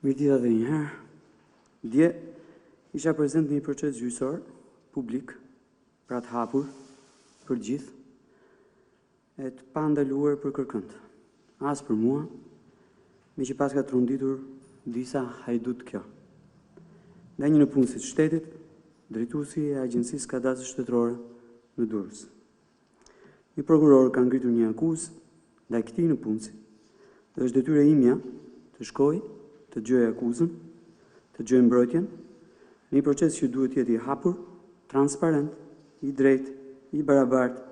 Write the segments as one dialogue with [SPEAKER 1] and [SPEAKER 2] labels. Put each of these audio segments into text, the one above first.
[SPEAKER 1] Mirëdita dhe njëherë, dje isha prezent në një proces gjyqësor, publik, pra të hapur, për gjithë, e të pandaluar për kërkënd. As për mua, me që pas ka trunditur disa hajdut kjo. Dhe një në punësit shtetit, drejtuesi e Agjencisë Kadastrës Shtetërore në Durrës. Një prokuror ka ngritur një akuzë ndaj këtij në punësi, dhe është detyra imja të shkoj, të gjoj akuzën, të gjoj mbrojtjen, në një proces që duhet jetë i hapur, transparent, i drejt, i barabartë,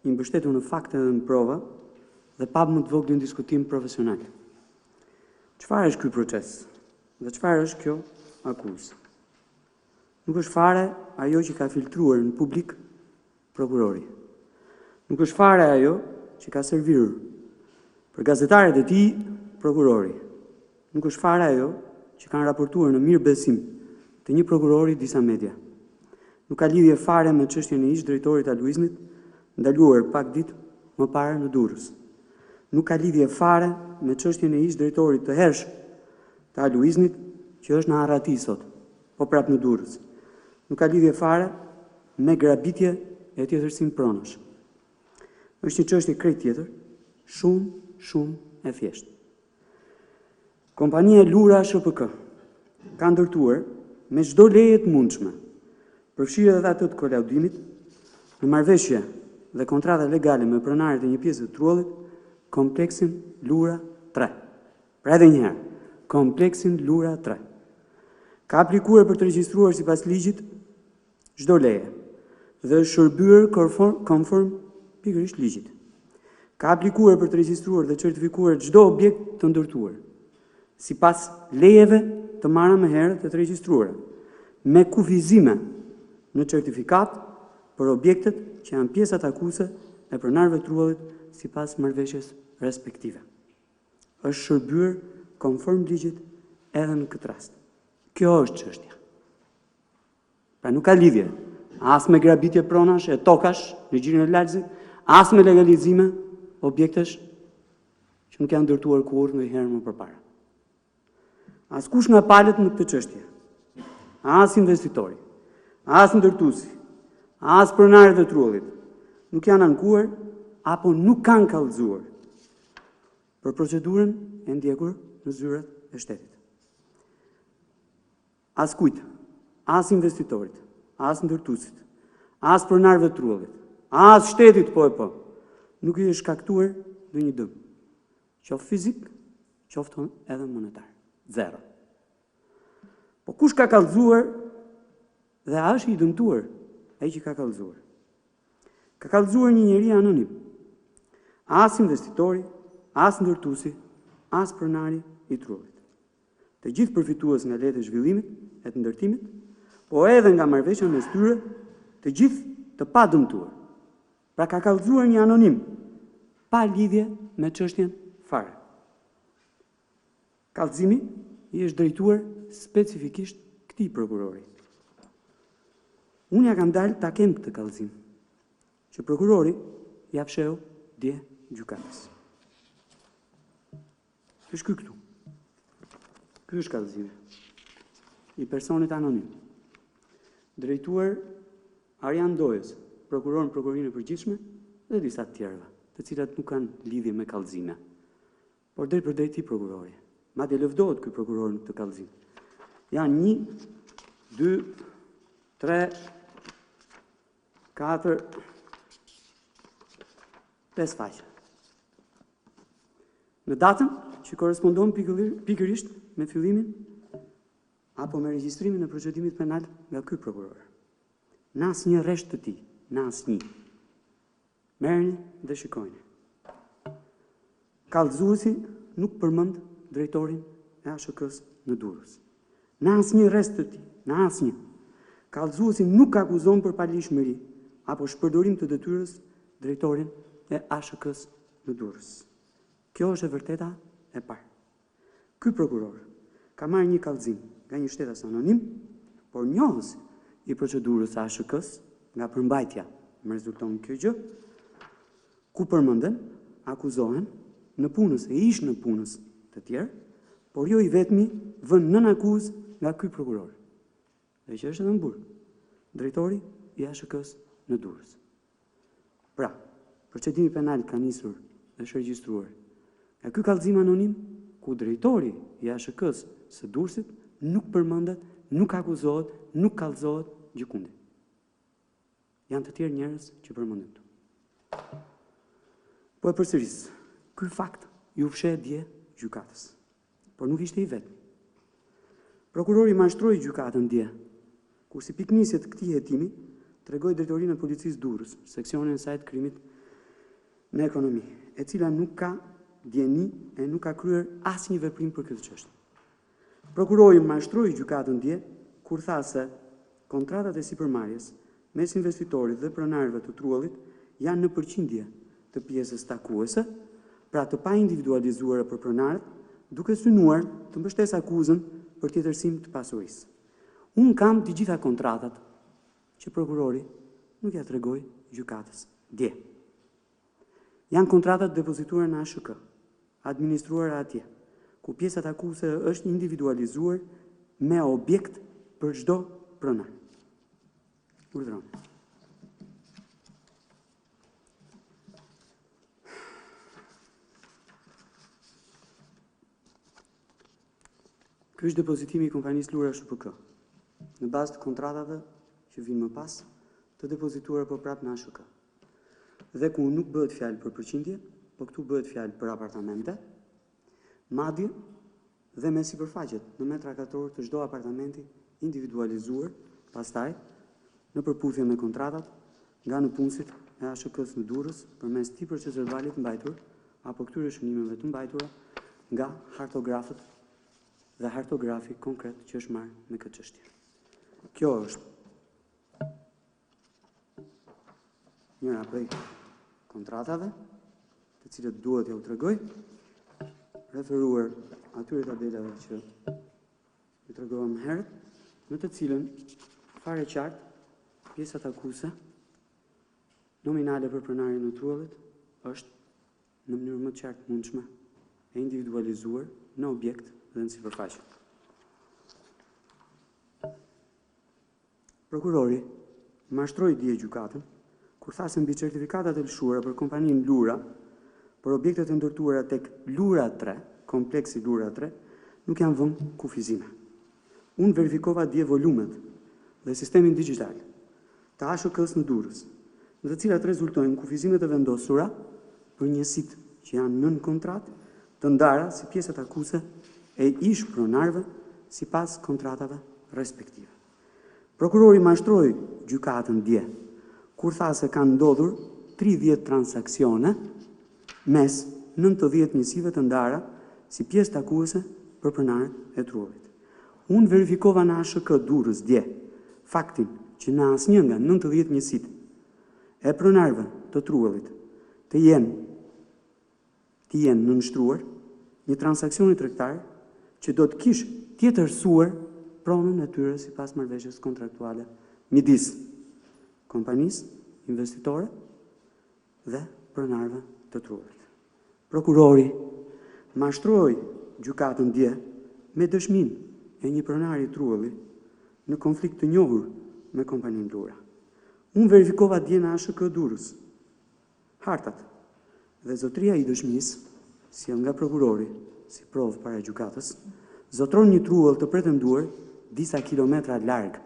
[SPEAKER 1] i mbështetur në fakte dhe në prova, dhe pa më të voglin diskutim profesional. Çfarë është ky proces? Dhe çfarë është kjo akuzë? Nuk është fare ajo që ka filtruar në publik prokurori. Nuk është fare ajo që ka servirur për gazetarët e tij prokurori. Nuk është fare ajo që kanë raportuar në mirë besim të një prokurori disa media. Nuk ka lidhje fare me çështjen e ish-drejtorit ALUIZNI-t, ndaluar pak ditë më parë në Durrës. Nuk ka lidhje fare me çështjen e ish-drejtorit të hershëm të ALUIZNI-t, që është në Arrati sot, po prapë në Durrës. Nuk ka lidhje fare me grabitje e tjetërsinë pronash. Është një çështje krejt tjetër, shumë e thjeshtë. Kompania Lura SHPK ka ndërtuar me çdo leje të mundshme, përfshirë edhe atë të kolaudimit, në marrëveshje dhe kontrata legale me pronarët e një pjesë të trullit, kompleksin Lura 3. Pra edhe një herë, kompleksin Lura 3. Ka aplikuar për të regjistruar sipas ligjit çdo leje dhe është shërbyer konform pikërisht ligjit. Ka aplikuar për të regjistruar dhe certifikuar çdo objekt të ndërtuar, sipas lejeve të marra më herët e të regjistruara, me kufizime në certifikat për objektet që janë pjesat akuse e pronarëve trullit sipas marrëveshjes respektive. Është shërbyer konform ligjit edhe në këtë rast. Kjo është çështja. Pra nuk ka lidhje as me grabitje pronash e tokash në gjirin e Lalzit, as me legalizime objektesh që nuk janë ndërtuar kurrë ndonjëherë më përpara. Askush nga palët në këtë çështje, as investitori, as ndërtuesi, as pronarët e trullit, nuk janë ankuar apo nuk kanë kallëzuar për procedurën e ndjekur në zyrat e shtetit. As kujt, as investitorit, as ndërtuesit, as pronarëve të trullit, as shtetit po, nuk i është shkaktuar ndonjë dëm, qoftë fizik, qoftë edhe monetar. Zero. Po kush ka kallëzuar dhe a është i dëmtuar ai që ka kallëzuar? Ka kallëzuar një njeri anonim. As investitori, as ndërtuesi, as pronari i trullit. Të gjithë përfitues nga lejet e zhvillimit e të ndërtimit, po edhe nga marrëveshja mes tyre, të gjithë të pa dëmtuar. Pra ka kallëzuar një anonim, pa lidhje me çështjen fare. Kallëzimi i është drejtuar specifikisht këtij prokurori. Unë ja kam dalë ta kem këtë kallëzim, që prokurori ja fsheu dje gjykatës. Është ky këtu. Ky është kallëzimi i personit anonim, drejtuar Arjan Ndojës, prokuror në Prokurorinë e Përgjithshme dhe disa të tjerëve, të cilat nuk kanë lidhje me kallëzime, por drejt për drejt i prokurori. Madje lëvdohet ky prokuror në këtë kallëzim. Janë 1, 2, 3, 4, 5 faqe. Në datën që korrespondon pikërisht me fillimin apo me regjistrimin e procedimit penal nga ky prokuror. Në asnjë rresht të tij, në asnjë. Merrni dhe shikojni. Kallëzuesi nuk përmend drejtorin e ASHK-s në Durrës. Në asnjë rrest të tij, në asnjë. Kallëzuesi nuk akuzon për palishmëri apo shpërdorim të detyrës drejtorin e ASHK-s në Durrës. Kjo është e vërteta e parë. Ky prokuror ka marrë një kallëzim nga një shtetas anonim, por njohës i procedurës së ASHK-s nga përmbajtja më rezulton kjo gjë, ku përmenden, akuzohen në punës e ish në punës të tjerë, por jo i vetmi vënë nën akuzë nga ky prokuror. Dhe që është edhe në burg, drejtori i ASHK-s në Durrës. Pra, procedimi penal ka nisur dhe është regjistruar nga ky kallëzim anonim, ku drejtori i ASHK-s së Durrësit nuk përmendet, nuk akuzohet, nuk kallëzohet gjykundi. Janë të tjerë njerëz që përmenden këtu. Po e përsëris, ky fakt ju fsheh dje gjykatës, por nuk ishte i vetmi. Prokurori mashtroi gjykatën dje, ku si piknisje të këtij hetimi tregoi drejtorinë e policisë Durrës, seksionin e saj të krimit në ekonomi, e cila nuk ka djeni e nuk ka kryer asnjë veprim për këtë çështje. Prokurori mashtroi gjykatën dje kur tha se kontratat e sipërmarrjes mes investitorit dhe pronarëve të trullit janë në përqindje të pjesës takuese, pra të pa individualizuara për pronarët, duke synuar të mbështesë akuzën për tjetërsim të pasurisë. Unë kam të gjitha kontratat që prokurori nuk ja tregoi gjykatës dje. Janë kontratat depozituara në ASHK, administruara atje, ku pjesa takuese është individualizuar me objekt për çdo pronar. Urdhëron. Ky është depozitimi i kompanisë Lura SHPK, në bazë të kontratave që vinë më pas të depozituara po prapë në ASHK. Dhe ku nuk bëhet fjalë për përqindje, po këtu bëhet fjalë për apartamente, madje dhe me sipërfaqet në metra katror të çdo apartamenti individualizuar, pastaj në përputhje me kontratat nga nëpunësit e ASHK-s në Durrës përmes këtij procesi verbalit të mbajtur apo këtyre shënimeve të mbajtura nga hartografët dhe hartografi konkret që është marrë me këtë çështje. Kjo është njëra prej kontratave, të cilët duhet ja u tregoj, referuar atyre tabelave që ju tregova më herët, në të cilën fare qartë pjesa takuese nominale për pronarin e trullit është në mënyrë më të qartë mundshme e individualizuar në objekt dhe në sipërfaqe. Prokurori mashtroi dje gjykatën kur tha se mbi certifikatat e lëshuara për kompaninë Lura për objektet e ndërtuara tek Lura 3, kompleksi Lura 3, nuk janë vënë kufizime. Unë verifikova dje volumet dhe sistemin digjital të ASHK-s në Durrës, në të cilat rezultojnë kufizimet e vendosura për njësitë që janë nën kontratë të ndara si pjesë takuese e ish pronarëve sipas kontratave respektive. Prokurori mashtroi gjykatën dje kur tha se kanë ndodhur 30 transaksione mes 90 njësive të ndara si pjesë takuese për pronarët e trullit. Unë verifikova në ASHK Durrës dje faktin që në asnjë nga 90 njësit e pronarëve të trullit të jenë nënshtruar një transaksioni tregtar që do të kishte tjetërsuar pronën e tyre sipas marrëveshjes kontraktuale midis kompanisë investitore dhe pronarëve të trullit. Prokurori mashtroi gjykatën dje me dëshminë e një pronari i trullit në konflikt të njohur me kompaninë Lura. Unë verifikova dje në ASHK Durrës hartat dhe zotria i dëshmisë, sjell nga prokurori si provë para gjykatës, zotron një trull të pretenduar disa kilometra larg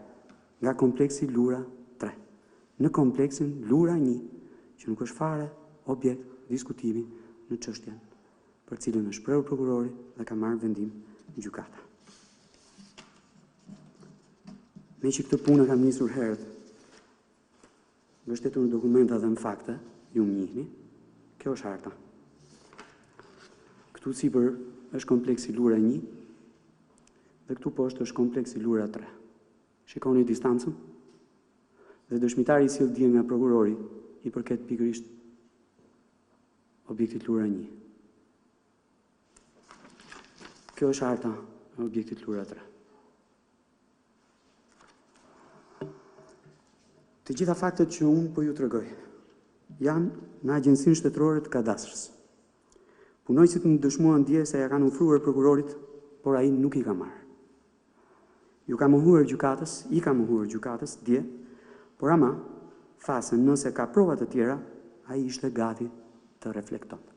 [SPEAKER 1] nga kompleksi Lura 3, në kompleksin Lura 1, që nuk është fare objekt diskutimi në çështjen për cilën është shprehur prokurori dhe ka marrë vendim gjykata. Me që këtë punë kam nisur herët, mbështetur në dokumenta dhe në fakte, ju më njihni, kjo është harta. Këtu sipër është kompleksi Lura 1 dhe këtu poshtë është kompleksi Lura 3. Shikoni distancën dhe dëshmitari i sjell dje nga prokurori i përket pikërisht objektit Lura 1. Kjo është harta e objektit Lura 3. Të gjitha faktet që unë po ju tregoj janë në Agjencisën Shtetërore të Kadastrës. Punojësit më dëshmuan dje se ja kanë ofruar prokurorit por ai nuk i ka marrë. Ju ka mohuar gjykatës, i ka mohuar gjykatës dje, por ama thasën nëse ka prova të tjera, ai ishte gati të reflektonte.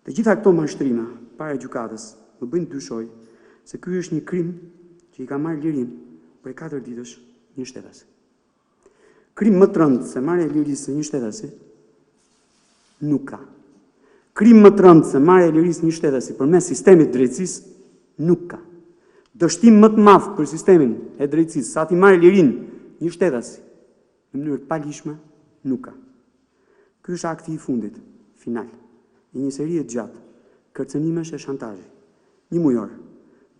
[SPEAKER 1] Të gjitha këto mashtrime para gjykatës më bëjnë dyshoj se ky është një krim që i ka marrë lirin prej 4 ditësh një shtetasi. Krim më të rëndë se marrja e lirisë së një shtetasi nuk ka. Krim më të rëndë se marrja e lirisë së një shtetasi përmes sistemit drejtësisë nuk ka. Dështim më të madh për sistemin e drejtësisë sa ti marrë lirinë një shtetasi në mënyrë të palishme nuk ka. Ky është akti i fundit, final, i një serie të gjatë kërcënimesh e shantazhi, një mujor,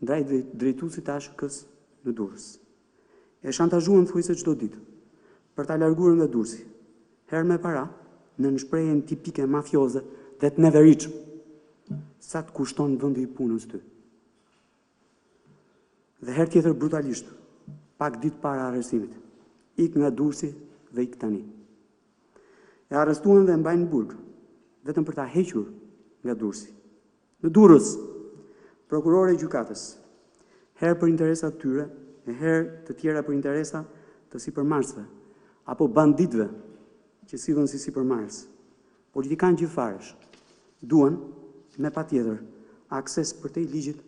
[SPEAKER 1] ndaj drejtuesit të ASHK-s në Durrës. E shantazhuan thuajse çdo ditë për ta larguar nga Durrësi, herë me para, në shprehjen tipike mafioze dhe të neveritshme. Sa të kushton vendi i punës ty? Dhe herë tjetër brutalisht, pak ditë para arrestimit, ik nga Durrësi dhe ik tani. E arrestuan dhe mbajnë në burg, vetëm për ta hequr nga Durrësi. Në Durrës, prokurori i gjykatës, herë për interesat tyre, e herë të tjera për interesa të sipërmarrësve, apo banditëve që sillen si sipërmarrës, politikanë gjithfarësh, duan me patjetër akses përtej ligjit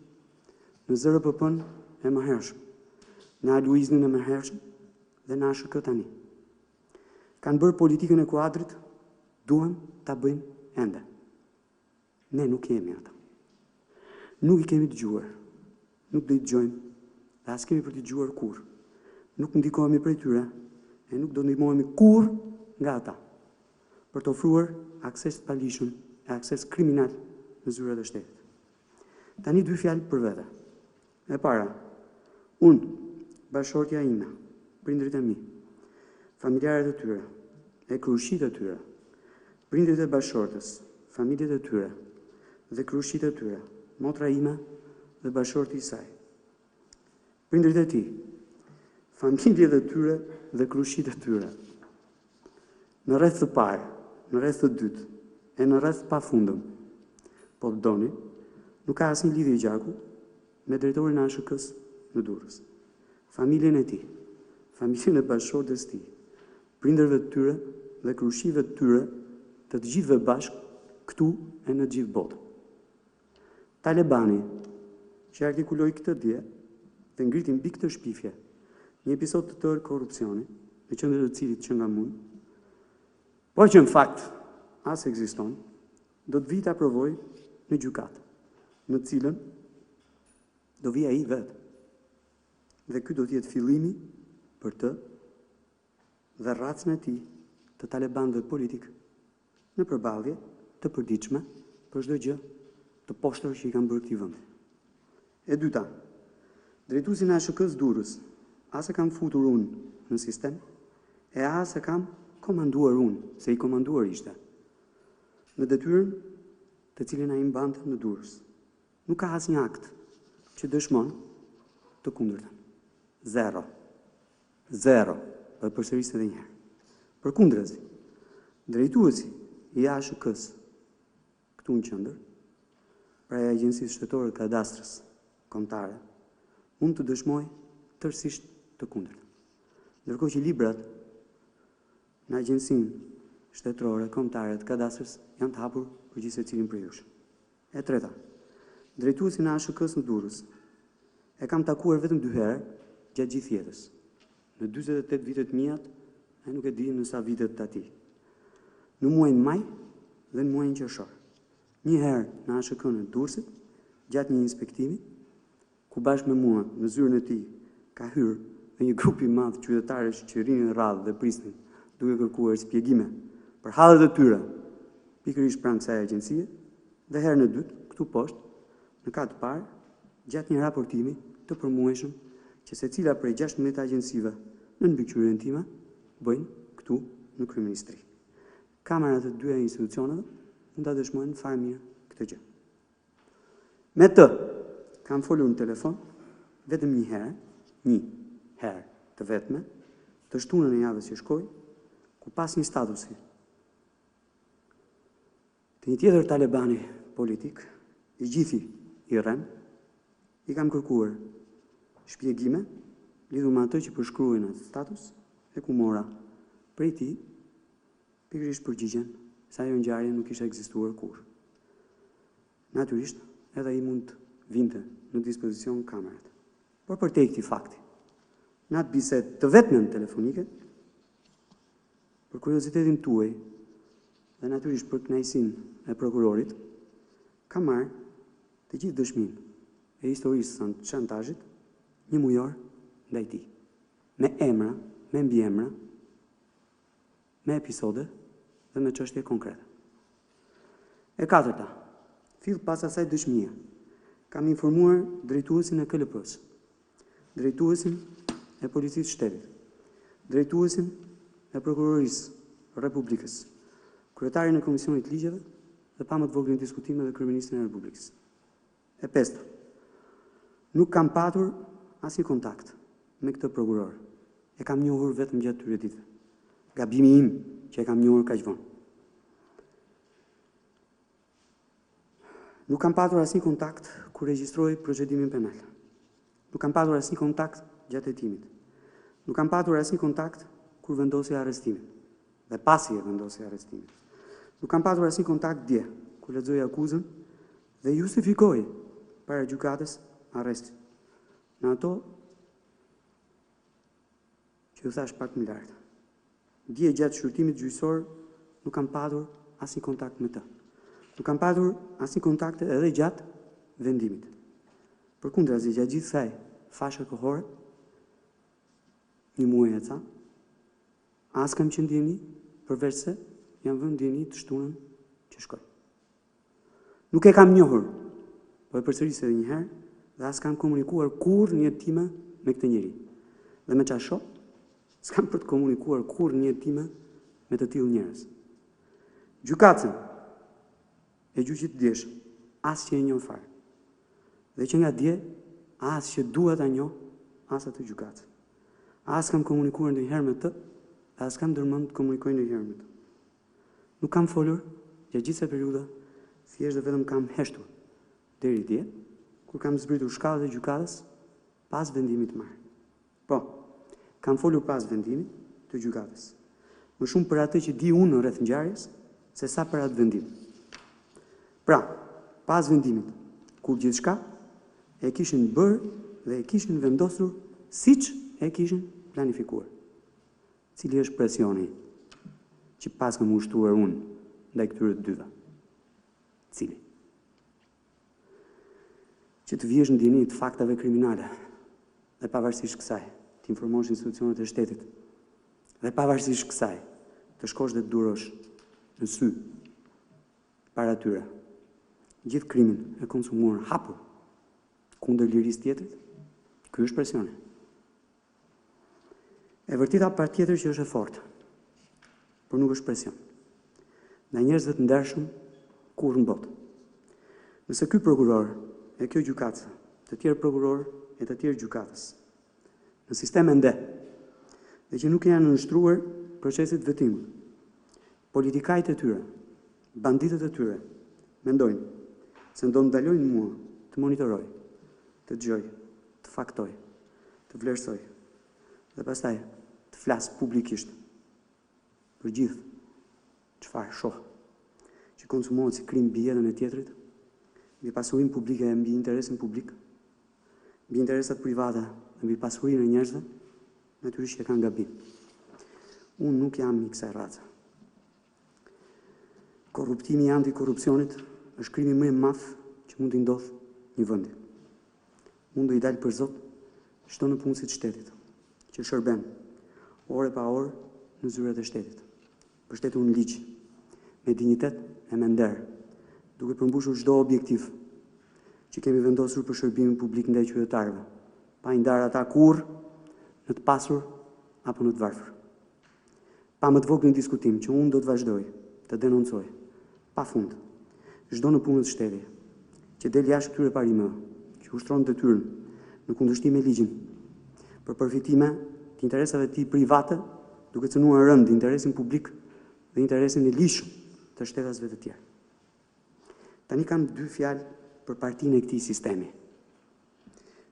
[SPEAKER 1] në ZRPP-n e mëhershëm, në ALUIZNI-n e mëhershëm dhe në ASHK tani. Kanë bërë politikën e kuadrit, duan ta bëjnë ende. Ne nuk jemi ata. Nuk i kemi dëgjuar, nuk do i dëgjojmë, dhe as kemi për të dëgjuar kur. Nuk ndikohemi prej tyre, e nuk do ndihmohemi kur nga ata, për të ofruar akses të palishëm e akses kriminal në zyrat e shtetit. Tani 2 fjalë për vete. E para, unë, bashortja ime, prindrit e mi, familjarët e tyre, e krushit e tyre, prindrit e bashortës, familjet e tyre dhe krushit e tyre, motra ime dhe bashorti i saj, prindrit e tij, familjet e tyre dhe krushit e tyre, në rreth të parë, në rreth të dytë e në rreth pafundëm, po të doni, nuk ka asnjë lidhje gjaku me drejtorin e ASHK-s në Durrës. Familjen e tij, familjen e bashortës tij, prindërve të tyre dhe krushive të tyre të gjithëve bashkë këtu e në gjithë botën. Talebani, që artikuloi këtë dje dhe ngriti mbi këtë shpifje një episod të tërë korrupsioni, në qendër të cilit që nga mund, por që në fakt as ekziston, do të vijë ta provojë në gjykatë, në cilën do vi ai vetë. Dhe ky do të jetë fillimi për të dhe rracën e tij të talebanëve politik në përballje të përditshme për çdo gjë të poshtër që i kanë bërë këtij vendi. E dyta, drejtuesin e ASHK-s Durrës, as e kam futur unë në sistem, e as e kam komanduar unë, se i komanduar ishte, në detyrën të cilën ai mbante në Durrës. Nuk ka asnjë akt që dëshmon të kundërtën. Zero. Dhe përsëris edhe një herë. Përkundrazi, drejtuesi i ASHK-s këtu në qendër, pra e Agjencisë Shtetërore Kadastrës Kombëtare, mund të dëshmoj tërësisht të kundërtën. Ndërkohë që librat në Agjencinë Shtetërore Kombëtare të Kadastrës janë të hapur për gjithë secilin prej jush. E treta, drejtuesin e ASHK-s në Durrës e kam takuar vetëm 2 herë gjatë gjithë jetës. Në 48 vitet mijat, e nuk e di në sa vitet të atij. Në muajin maj dhe në muajin qershor. Një herë në ASHK-n e Durrësit, gjatë një inspektimi, ku bashkë me mua në zyrën e tij ka hyrë dhe një grup i madh qytetarësh që rinin rradhë dhe prisnin, duke kërkuar shpjegime për hallet e tyre, pikërisht pranë kësaj agjencie, dhe herën e dytë, këtu poshtë, në katë të parë, gjatë një raportimi të përmuajshëm që secila prej 16 agjencive në mbikëqyrjen time bëjnë këtu në kryeministri. Kamerat e 2 institucioneve mund ta dëshmojnë fare mirë këtë gjë. Me të kam folur në telefon vetëm një herë të vetme, të shtunën e javës që shkoi, ku pas një statusi të një tjetër talebani politik, i gjithi i rrem, I kam kërkuar shpjegime lidhur me atë që përshkruajnë atë status e ku mora prej tij pikërisht përgjigjen se ajo ngjarje nuk ishte ekzistuar kurrë. Natyrisht, edhe ai mund vinte në dispozicion kamerat. Por përtej këtij fakti, në atë bisedë të vetmen telefonike, për kuriozitetin tuaj dhe natyrisht për kënaqësinë e prokurorit, kam marrë të gjithë dëshminë e historisë së shantazhit një mujor ndaj tij, me emra, me mbiemra, me episode dhe me çështje konkrete. E katërta, fill pas asaj dëshmie, kam informuar drejtuesin e KLP-s, drejtuesin e Policisë Shtetit, drejtuesin e Prokurorisë Republikës, kryetarin e Komisionit Ligjeve dhe pa më të voglin diskutime dhe kryeministrin e Republikës. E pesta, nuk kam patur asnjë kontakt me këtë prokuror. E kam njohur vetëm gjatë këtyre ditëve. Gabimi im që e kam njohur kaq vonë. Nuk kam patur asnjë kontakt kur regjistroi procedimin penal. Nuk kam patur asnjë kontakt gjatë hetimit. Nuk kam patur asnjë kontakt kur vendosi arrestimin dhe pasi e vendosi arrestimin. Nuk kam patur asnjë kontakt dje kur lexoi akuzën dhe justifikoi para gjykatës arrestin. Në ato që ju thash pak më lart. Dje gjatë shqyrtimit gjyqësor nuk kam patur asnjë kontakt me të. Nuk kam patur asnjë kontakt edhe gjatë vendimit. Përkundrazi gjatë gjithë kësaj fashe kohore, një muaj e ca, as kam qenë ndjeni, përveç se jam vënë ndjeni të shtunën që shkoj. Nuk e kam njohur, po e përsëris edhe një herë, dhe as kam komunikuar kurrë një time me këtë njeri. Dhe me çfarë shoh, s'kam për të komunikuar kurrë një time me të tillë njerëz. Gjykatën e gjyqit djesh, as që e njoh fare. Dhe që nga dje, as që dua ta njoh, as atë gjykatën. As kam komunikuar ndonjëherë me të, as kam ndërmend të komunikoj ndonjëherë me të. Nuk kam folur gjatë gjithë kësaj periudhe, thjesht dhe vetëm kam heshtur deri dje, kur kam zbritur shkallët e gjykatës pas vendimit të marrë. Po, kam folur pas vendimit të gjykatës. Më shumë për atë që di unë rreth ngjarjes, se sa për atë vendim. Pra, pas vendimit, kur gjithçka e kishin bërë dhe e kishin vendosur siç e kishin planifikuar. Cili është presioni që pas kam ushtruar unë ndaj këtyre të dyve? Cili? Që të vjesh në ndjeni të faktave kriminale dhe pavarësisht kësaj të informosh institucionet e shtetit dhe pavarësisht kësaj të shkosh dhe të durosh në sy para tyre gjithë krimin e konsumuar hapur kundër lirisë tjetrit, ky është presioni. E vërteta patjetër që është e fortë, por nuk është presion. Ndaj njerëzve të ndershëm kurrë në botë. Nëse ky prokuror e kjo gjykatë, të tjerë prokuror e të tjerë gjykatës, në sistem ende, dhe që nuk janë nënshtruar procesit vetimit, politikajt e tyre, banditët e tyre, mendojnë se do të ndalojnë mua të monitoroj, të dëgjoj, të faktoj, të vlerësoj, dhe pastaj të flas publikisht për gjithë çfarë shoh që konsumohet si krim mbi jetën e tjetrit, mbi pasurinë publike e mbi interesin publik, mbi interesat private dhe mbi pasurinë e njerëzve, natyrisht që kanë gabim. Unë nuk jam i kësaj race. Korruptimi i antikorrupsionit është krimi më i madh që mund të ndodhë një vendi. Mund të i dalë për zot çdo në punësit shtetit, që shërben ore pa orë në zyrat e shtetit, mbështetur në ligj, me dinjitet e me nder, duke përmbushur çdo objektiv që kemi vendosur për shërbimin publik ndaj qytetarëve, pa i ndarë ata kurrë në të pasur apo në të varfër. Pa më të voglin diskutim që unë do të vazhdoj të denoncoj pa fund çdo në punët shteti që del jashtë këtyre parimeve, që ushtron detyrën në kundërshtim me ligjin për përfitime të interesave të tij private, duke cënuar rënd interesin publik dhe interesin e lishëm të shtetasve të tjerë. Tani kam dy fjalë për partinë e këtij sistemi.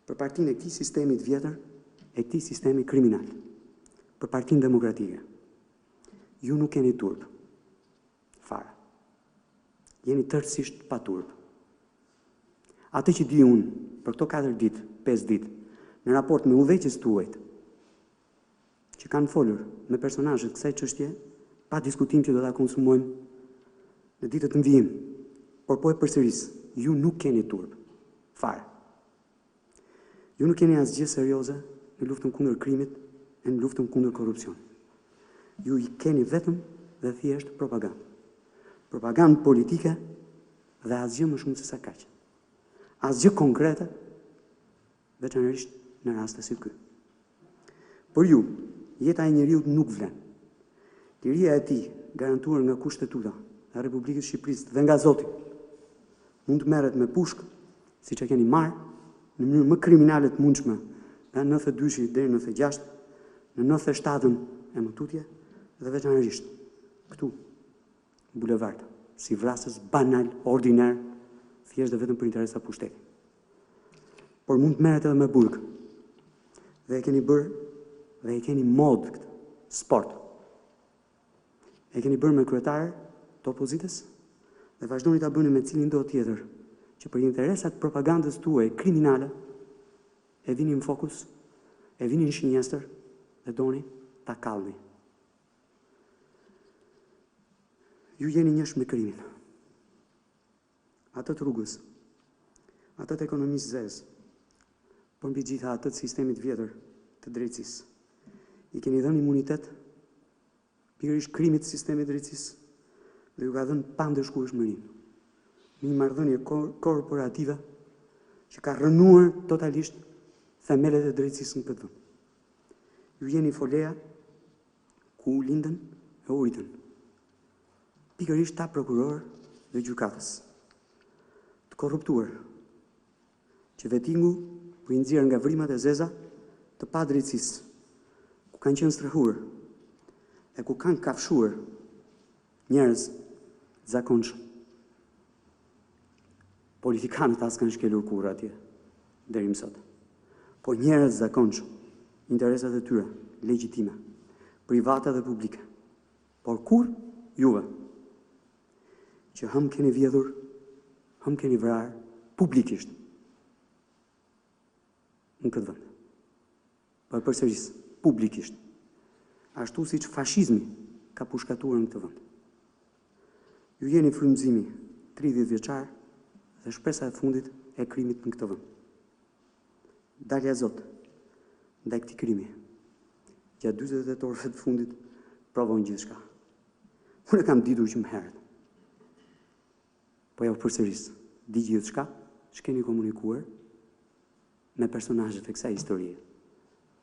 [SPEAKER 1] për partinë e këtij sistemi të vjetër, e këtij sistemi kriminal, për partinë demokratike. Ju nuk keni turp. Fare. Jeni tërësisht pa turp. Atë që di unë për këto 4 ditë, 5 ditë, në raport me udhëheqës tuajt, që kanë folur me personazhet kësaj çështje, pa diskutim që do ta konsumojmë në ditët të vijim, por po e përsëris, ju nuk keni turp. Fare. Ju nuk keni asgjë serioze në luftën kundër krimit e në luftën kundër korrupsionit. Ju i keni vetëm dhe thjesht propagandë. Propagandë politike dhe asgjë më shumë se sa kaq. Asgjë konkrete, veçanërisht në raste si ky. Por ju, jeta e njeriut nuk vlen. Liria e tij, garantuar nga kushtetuta e Republikës Shqipërisë dhe nga Zoti, mund të merret me pushkë, siç e keni marrë, në mënyrë më kriminale të mundshme, nga 92 deri në 96, në 97-ën e më tutje, dhe veçanërisht këtu, në bulevard, si vrasës banal, ordinar, thjesht dhe vetëm për interesa pushtetit. Por mund të merret edhe me burg. Dhe e keni bërë, dhe e keni mod këtë sport. E keni bërë me kryetarë të opozitës dhe vazhdoni ta bëni me cilin do tjetër që për interesat propagandës tuaj kriminale e vini në fokus, e vini në shinjestër dhe doni ta kallni. Ju jeni njësh me krimin. Atë të rrugës, atë të ekonomisë zezë, por mbi gjitha atë të sistemit vjetër të drejtësisë. I keni dhënë imunitet pikërisht krimit të sistemit drejtësisë dhe ju ka dhënë pandëshkueshmërinë. Një marrëdhënie korporative që ka rënuar totalisht themelet e drejtësisë në këtë vend. Ju jeni folea ku u lindën e u ritën. Pikërisht ta prokuror dhe gjykatës. Të korruptuar, që vetingu u i nxjerr nga vrimat e zeza të padrejtësisë, ku kanë qenë strehur e ku kanë kafshuar njerëz zakonshëm. Politikanët as kanë shkelur kurrë atje deri më sot. Po njerëz zakonshëm, interesat e tyre legjitime, private dhe publike. Por kur juve që hëm keni vjedhur, hëm keni vrarë publikisht në këtë vend. Po e përsëris, publikisht. Ashtu siç fashizmi ka pushkatuar në këtë vend. Ju jeni frymëzimi 30 vjeçar dhe shpresa e fundit e krimit në këtë vend. Dalja e Zot ndaj këtij krimi, gjatë 48 orëve të fundit, provon gjithçka. Unë kam ditur që më herët. Po ja u përsëris, di gjithçka që keni komunikuar me personazhet e kësaj historie,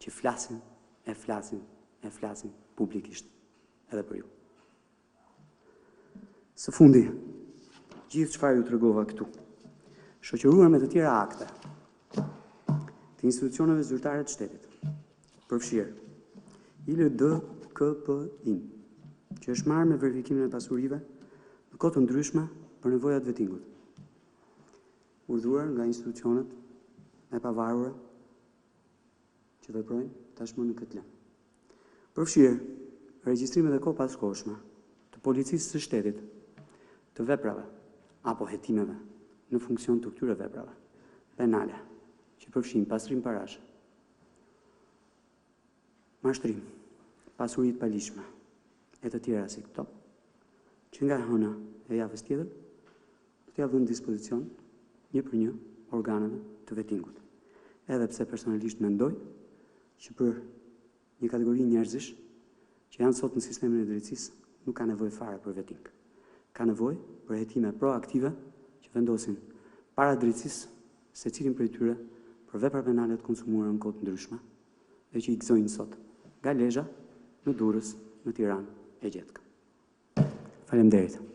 [SPEAKER 1] që flasin, e flasin publikisht edhe për ju. Së fundi, gjithë çfarë ju tregova këtu, shoqëruar me të tjera akte të institucioneve zyrtare të shtetit, përfshirë ILDKP-in, që është marrë me verifikimin e pasurive në kohë të ndryshme për nevojat vetingut, urdhëruar nga institucionet e pavarura që veprojnë tashmë në këtë lëndë. Përfshirë regjistrimet e kopashkoshme të policisë së shtetit të veprave apo hetimeve në funksion të këtyre veprave penale, që përfshin pastrim parash, mashtrim, pasuri të palishme e të tjera si këto, që nga hëna e javës tjetër do t'ia vënë në dispozicion një për një organeve të vetingut. Edhe pse personalisht mendoj që për një kategori njerëzish që janë sot në sistemin e drejtësisë nuk ka nevojë fare për veting. Ka nevojë për hetime proaktive që vendosin para drejtësisë secilin prej tyre për vepra penale të konsumuara në kohë të ndryshme dhe që i gëzojnë sot nga Lezhë, në Durrës, në Tiranë e gjetka. Faleminderit.